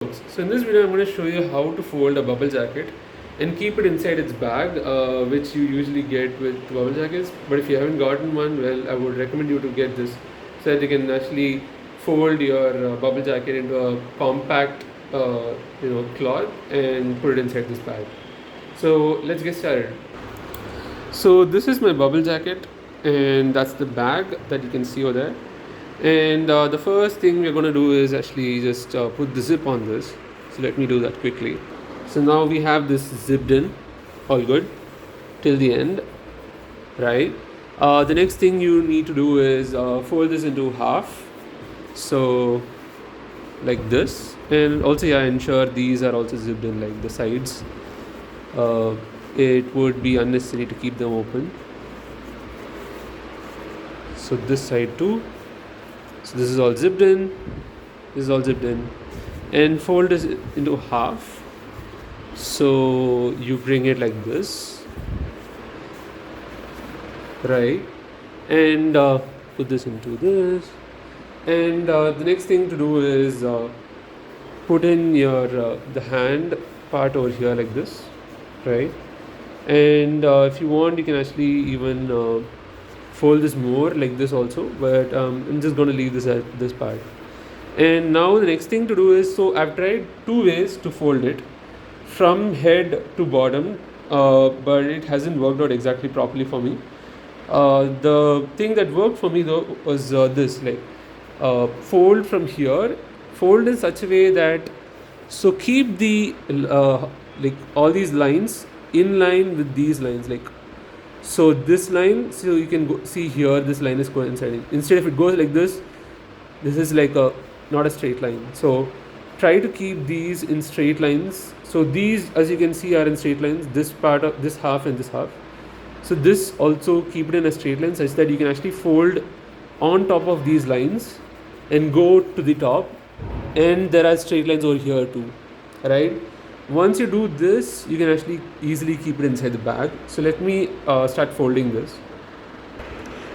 So in this video I'm going to show you how to fold a bubble jacket and keep it inside its bag, which you usually get with bubble jackets. But if you haven't gotten one, well, I would recommend you to get this so that you can actually fold your bubble jacket into a compact cloth and put it inside this bag. So let's get started. So this is my bubble jacket and that's the bag that you can see over there. And the first thing we're going to do is actually just put the zip on this. So let me do that quickly. So now we have this zipped in, all good till the end, right? The next thing you need to do is fold this into half, so like this. And also ensure these are also zipped in, like the sides. It would be unnecessary to keep them open. So this side too. So this is all zipped in, this is all zipped in, and fold this into half. So you bring it like this, right? And put this into this. And the next thing to do is put in your the hand part over here like this, right? And if you want, you can actually even fold this more like this also, but I'm just going to leave this at this part. And now the next thing to do is, so I've tried two ways to fold it from head to bottom, but it hasn't worked out exactly properly for me. The thing that worked for me though was this, like fold from here, fold in such a way that, so keep the like all these lines in line with these lines, like so this line, so you can see here this line is coinciding. Instead, if it goes like this is like a not a straight line. So try to keep these in straight lines. So these, as you can see, are in straight lines, this part of this half and this half. So this also keep it in a straight line such that you can actually fold on top of these lines and go to the top, and there are straight lines over here too, right? Once you do this, you can actually easily keep it inside the bag. So let me start folding this.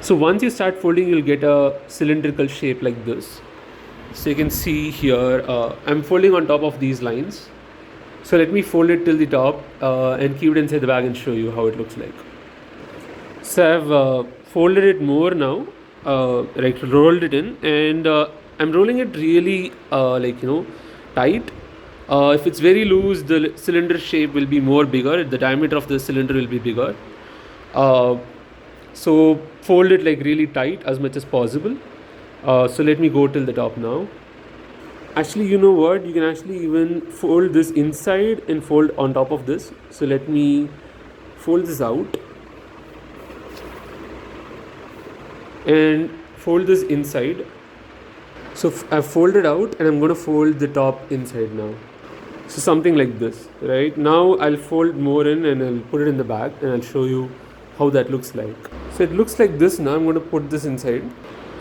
So once you start folding, you'll get a cylindrical shape like this. So you can see here, I'm folding on top of these lines. So let me fold it till the top and keep it inside the bag and show you how it looks like. So I've folded it more now, like rolled it in, and I'm rolling it really tight. If it's very loose, the cylinder shape will be more bigger, the diameter of the cylinder will be bigger. So fold it like really tight as much as possible. So let me go till the top now. Actually, you know what, you can actually even fold this inside and fold on top of this. So let me fold this out and fold this inside. So I've folded out and I'm going to fold the top inside now. So something like this, right? Now I'll fold more in and I'll put it in the bag and I'll show you how that looks like. So it looks like this now. I'm going to put this inside.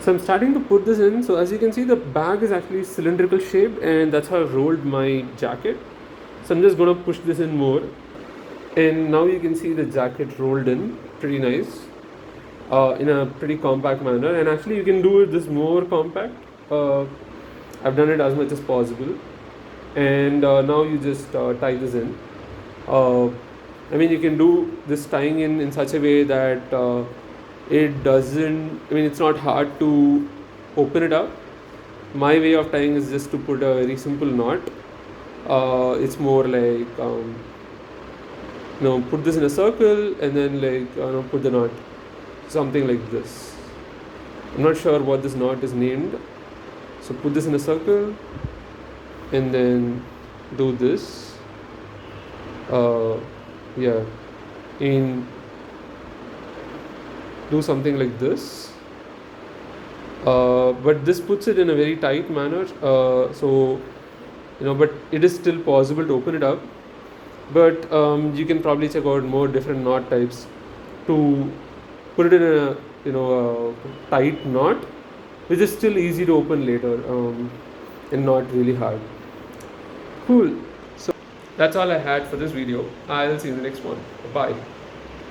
So I'm starting to put this in. So as you can see, the bag is actually cylindrical shaped, and that's how I've rolled my jacket. So I'm just going to push this in more. And now you can see the jacket rolled in pretty nice, in a pretty compact manner. And actually you can do this more compact. I've done it as much as possible. And now you just tie this in. You can do this tying in such a way that it doesn't, it's not hard to open it up. My way of tying is just to put a very simple knot. It's more like, put this in a circle and then put the knot, something like this. I'm not sure what this knot is named. So put this in a circle and then do this. Do something like this. But this puts it in a very tight manner. But it is still possible to open it up. But you can probably check out more different knot types to put it in a tight knot, which is still easy to open later and not really hard. Cool. So that's all I had for this video. I'll see you in the next one. Bye.